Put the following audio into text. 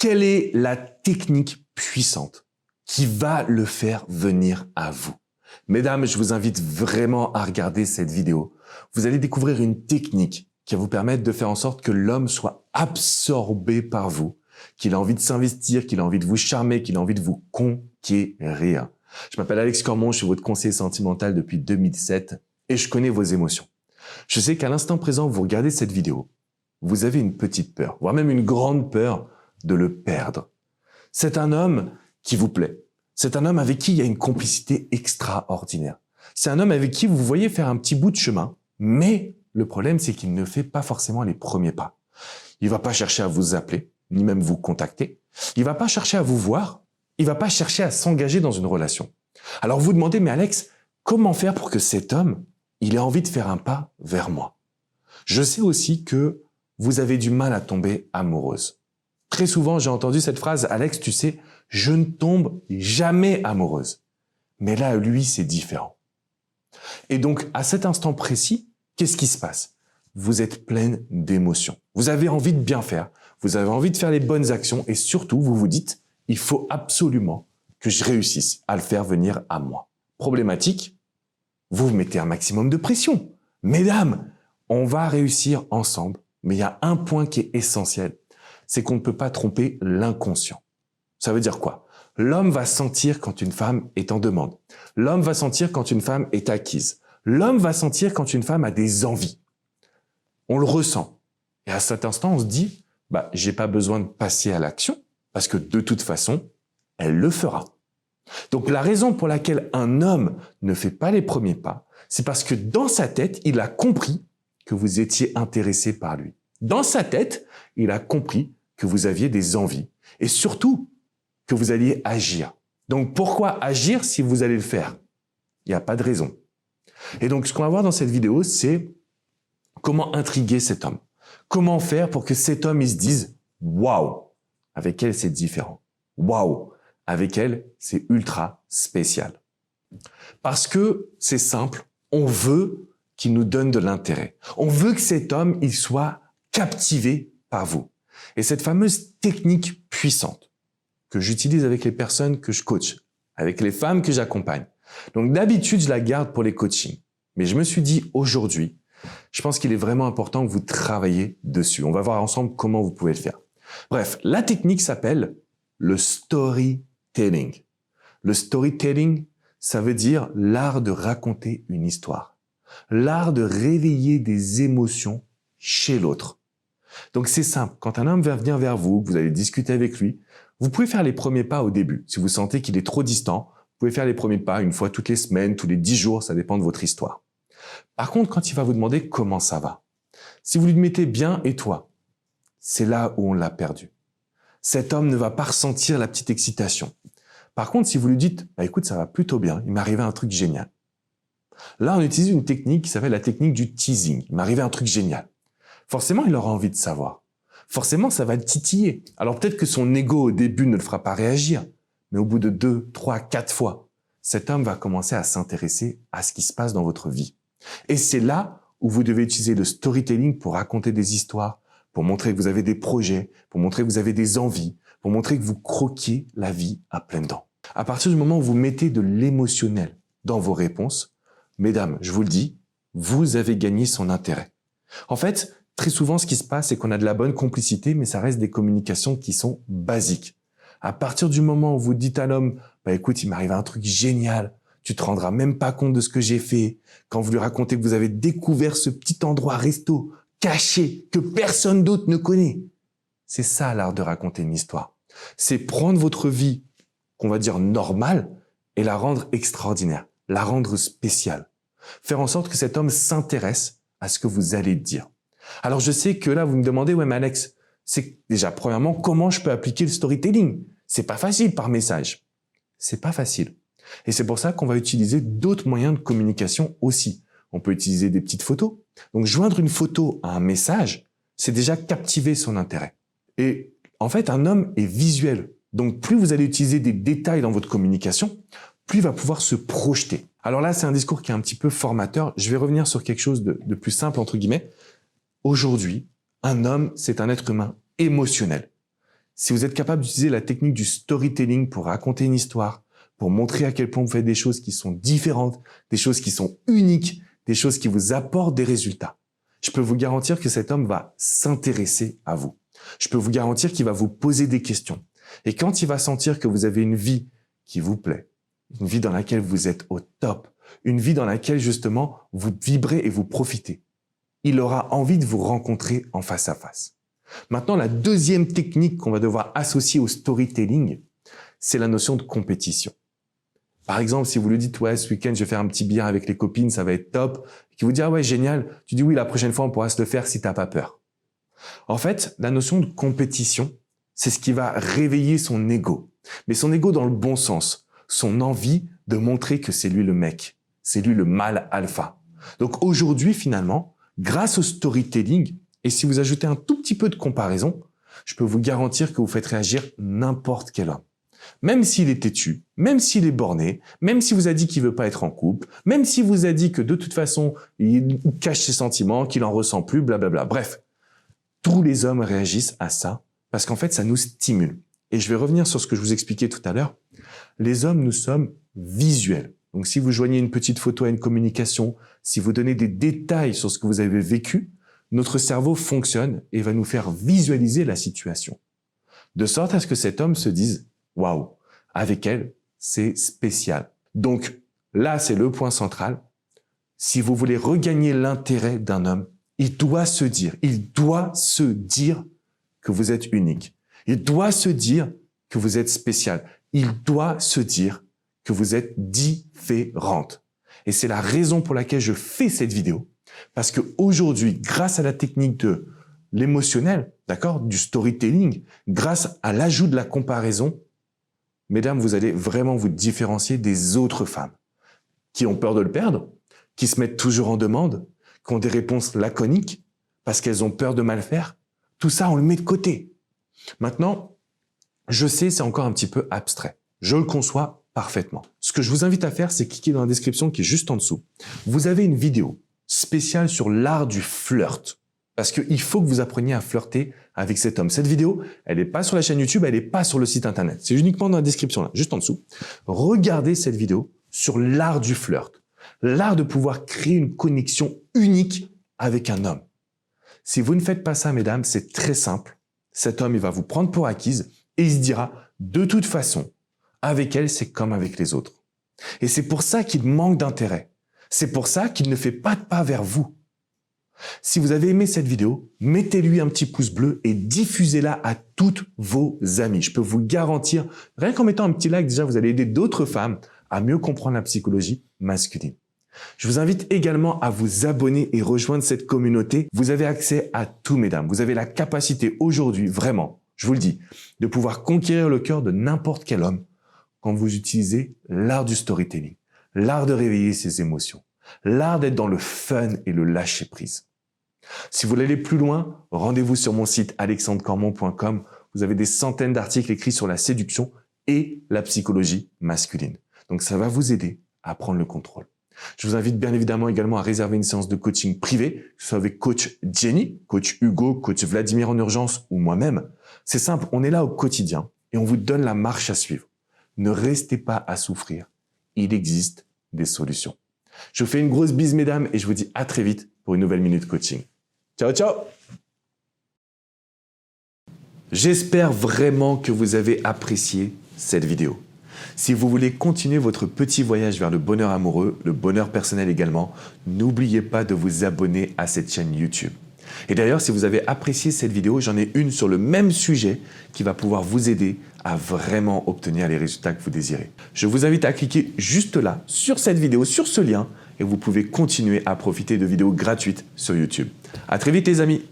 Quelle est la technique puissante qui va le faire venir à vous? Mesdames, je vous invite vraiment à regarder cette vidéo. Vous allez découvrir une technique qui va vous permettre de faire en sorte que l'homme soit absorbé par vous, qu'il a envie de s'investir, qu'il a envie de vous charmer, qu'il a envie de vous conquérir. Je m'appelle Alex Cormon, je suis votre conseiller sentimental depuis 2007 et je connais vos émotions. Je sais qu'à l'instant présent, vous regardez cette vidéo, vous avez une petite peur, voire même une grande peur de le perdre. C'est un homme qui vous plaît. C'est un homme avec qui il y a une complicité extraordinaire. C'est un homme avec qui vous voyez faire un petit bout de chemin, mais le problème, c'est qu'il ne fait pas forcément les premiers pas. Il va pas chercher à vous appeler, ni même vous contacter. Il va pas chercher à vous voir. Il va pas chercher à s'engager dans une relation. Alors vous demandez, mais Alex, comment faire pour que cet homme, il ait envie de faire un pas vers moi? Je sais aussi que vous avez du mal à tomber amoureuse. Très souvent, j'ai entendu cette phrase, Alex, tu sais, je ne tombe jamais amoureuse. Mais là, lui, c'est différent. Et donc, à cet instant précis, qu'est-ce qui se passe? Vous êtes pleine d'émotions. Vous avez envie de bien faire. Vous avez envie de faire les bonnes actions et surtout, vous vous dites, il faut absolument que je réussisse à le faire venir à moi. Problématique, vous vous mettez un maximum de pression. Mesdames, on va réussir ensemble, mais il y a un point qui est essentiel, c'est qu'on ne peut pas tromper l'inconscient. Ça veut dire quoi? L'homme va sentir quand une femme est en demande. L'homme va sentir quand une femme est acquise. L'homme va sentir quand une femme a des envies. On le ressent. Et à cet instant, on se dit, j'ai pas besoin de passer à l'action parce que de toute façon, elle le fera. Donc la raison pour laquelle un homme ne fait pas les premiers pas, c'est parce que dans sa tête, il a compris que vous étiez intéressé par lui. Dans sa tête, il a compris que vous aviez des envies et surtout que vous alliez agir. Donc pourquoi agir si vous allez le faire? Il n'y a pas de raison. Et donc ce qu'on va voir dans cette vidéo, c'est comment intriguer cet homme. Comment faire pour que cet homme il se dise « Waouh, avec elle c'est différent. Waouh, avec elle c'est ultra spécial. » Parce que c'est simple, on veut qu'il nous donne de l'intérêt. On veut que cet homme il soit captivé par vous. Et cette fameuse technique puissante que j'utilise avec les personnes que je coach, avec les femmes que j'accompagne. Donc d'habitude, je la garde pour les coachings. Mais je me suis dit aujourd'hui, je pense qu'il est vraiment important que vous travaillez dessus. On va voir ensemble comment vous pouvez le faire. Bref, la technique s'appelle le storytelling. Le storytelling, ça veut dire l'art de raconter une histoire. L'art de réveiller des émotions chez l'autre. Donc c'est simple, quand un homme va venir vers vous, que vous allez discuter avec lui, vous pouvez faire les premiers pas au début. Si vous sentez qu'il est trop distant, vous pouvez faire les premiers pas une fois toutes les semaines, tous les 10 jours, ça dépend de votre histoire. Par contre, quand il va vous demander comment ça va, si vous lui mettez bien et toi, c'est là où on l'a perdu. Cet homme ne va pas ressentir la petite excitation. Par contre, si vous lui dites, écoute, ça va plutôt bien, il m'est arrivé un truc génial. Là, on utilise une technique qui s'appelle la technique du teasing. Il m'est arrivé un truc génial. Forcément, il aura envie de savoir. Forcément, ça va le titiller. Alors peut-être que son ego au début ne le fera pas réagir, mais au bout de 2, 3, 4 fois, cet homme va commencer à s'intéresser à ce qui se passe dans votre vie. Et c'est là où vous devez utiliser le storytelling pour raconter des histoires, pour montrer que vous avez des projets, pour montrer que vous avez des envies, pour montrer que vous croquiez la vie à pleines dents. À partir du moment où vous mettez de l'émotionnel dans vos réponses, mesdames, je vous le dis, vous avez gagné son intérêt. En fait, très souvent, ce qui se passe, c'est qu'on a de la bonne complicité, mais ça reste des communications qui sont basiques. À partir du moment où vous dites à l'homme, écoute, il m'arrive un truc génial, tu te rendras même pas compte de ce que j'ai fait. Quand vous lui racontez que vous avez découvert ce petit endroit resto caché que personne d'autre ne connaît. C'est ça l'art de raconter une histoire. C'est prendre votre vie, qu'on va dire normale, et la rendre extraordinaire, la rendre spéciale. Faire en sorte que cet homme s'intéresse à ce que vous allez dire. Alors je sais que là vous me demandez, ouais mais Alex, c'est déjà premièrement comment je peux appliquer le storytelling? C'est pas facile par message. C'est pas facile. Et c'est pour ça qu'on va utiliser d'autres moyens de communication aussi. On peut utiliser des petites photos. Donc joindre une photo à un message, c'est déjà captiver son intérêt. Et en fait, un homme est visuel. Donc plus vous allez utiliser des détails dans votre communication, plus il va pouvoir se projeter. Alors là, c'est un discours qui est un petit peu formateur. Je vais revenir sur quelque chose de plus simple, entre guillemets. Aujourd'hui, un homme, c'est un être humain émotionnel. Si vous êtes capable d'utiliser la technique du storytelling pour raconter une histoire, pour montrer à quel point vous faites des choses qui sont différentes, des choses qui sont uniques, des choses qui vous apportent des résultats, je peux vous garantir que cet homme va s'intéresser à vous. Je peux vous garantir qu'il va vous poser des questions. Et quand il va sentir que vous avez une vie qui vous plaît, une vie dans laquelle vous êtes au top, une vie dans laquelle justement vous vibrez et vous profitez, il aura envie de vous rencontrer en face à face. Maintenant, la deuxième technique qu'on va devoir associer au storytelling, c'est la notion de compétition. Par exemple, si vous lui dites « Ouais, ce week-end, je vais faire un petit billard avec les copines, ça va être top », et qu'il vous dit « Ah ouais, génial », tu dis « Oui, la prochaine fois, on pourra se le faire si t'as pas peur ». En fait, la notion de compétition, c'est ce qui va réveiller son ego. Mais son ego dans le bon sens, son envie de montrer que c'est lui le mec, c'est lui le mâle alpha. Donc aujourd'hui, finalement, grâce au storytelling, et si vous ajoutez un tout petit peu de comparaison, je peux vous garantir que vous faites réagir n'importe quel homme. Même s'il est têtu, même s'il est borné, même s'il vous a dit qu'il veut pas être en couple, même s'il vous a dit que de toute façon, il cache ses sentiments, qu'il en ressent plus, blablabla. Bref, tous les hommes réagissent à ça parce qu'en fait, ça nous stimule. Et je vais revenir sur ce que je vous expliquais tout à l'heure. Les hommes, nous sommes visuels. Donc, si vous joignez une petite photo à une communication, si vous donnez des détails sur ce que vous avez vécu, notre cerveau fonctionne et va nous faire visualiser la situation. De sorte à ce que cet homme se dise « Waouh, avec elle, c'est spécial ». Donc, là, c'est le point central. Si vous voulez regagner l'intérêt d'un homme, il doit se dire que vous êtes unique. Il doit se dire que vous êtes spécial. Il doit se dire que vous êtes différente. Et c'est la raison pour laquelle je fais cette vidéo. Parce que aujourd'hui, grâce à la technique de l'émotionnel, d'accord, du storytelling, grâce à l'ajout de la comparaison, mesdames, vous allez vraiment vous différencier des autres femmes qui ont peur de le perdre, qui se mettent toujours en demande, qui ont des réponses laconiques parce qu'elles ont peur de mal faire. Tout ça, on le met de côté. Maintenant, je sais, c'est encore un petit peu abstrait. Je le conçois parfaitement. Ce que je vous invite à faire, c'est cliquer dans la description qui est juste en dessous. Vous avez une vidéo spéciale sur l'art du flirt. Parce qu'il faut que vous appreniez à flirter avec cet homme. Cette vidéo, elle n'est pas sur la chaîne YouTube, elle n'est pas sur le site internet. C'est uniquement dans la description, là, juste en dessous. Regardez cette vidéo sur l'art du flirt. L'art de pouvoir créer une connexion unique avec un homme. Si vous ne faites pas ça, mesdames, c'est très simple. Cet homme, il va vous prendre pour acquise et il se dira, de toute façon, avec elle, c'est comme avec les autres. Et c'est pour ça qu'il manque d'intérêt. C'est pour ça qu'il ne fait pas de pas vers vous. Si vous avez aimé cette vidéo, mettez-lui un petit pouce bleu et diffusez-la à toutes vos amies. Je peux vous garantir, rien qu'en mettant un petit like, déjà, vous allez aider d'autres femmes à mieux comprendre la psychologie masculine. Je vous invite également à vous abonner et rejoindre cette communauté. Vous avez accès à tout, mesdames. Vous avez la capacité aujourd'hui, vraiment, je vous le dis, de pouvoir conquérir le cœur de n'importe quel homme quand vous utilisez l'art du storytelling, l'art de réveiller ses émotions, l'art d'être dans le fun et le lâcher-prise. Si vous voulez aller plus loin, rendez-vous sur mon site alexandrecormon.com. Vous avez des centaines d'articles écrits sur la séduction et la psychologie masculine. Donc, ça va vous aider à prendre le contrôle. Je vous invite bien évidemment également à réserver une séance de coaching privé, que ce soit avec coach Jenny, coach Hugo, coach Vladimir en urgence ou moi-même. C'est simple, on est là au quotidien et on vous donne la marche à suivre. Ne restez pas à souffrir. Il existe des solutions. Je vous fais une grosse bise, mesdames, et je vous dis à très vite pour une nouvelle minute coaching. Ciao, ciao! J'espère vraiment que vous avez apprécié cette vidéo. Si vous voulez continuer votre petit voyage vers le bonheur amoureux, le bonheur personnel également, n'oubliez pas de vous abonner à cette chaîne YouTube. Et d'ailleurs, si vous avez apprécié cette vidéo, j'en ai une sur le même sujet qui va pouvoir vous aider à vraiment obtenir les résultats que vous désirez. Je vous invite à cliquer juste là, sur cette vidéo, sur ce lien, et vous pouvez continuer à profiter de vidéos gratuites sur YouTube. À très vite les amis!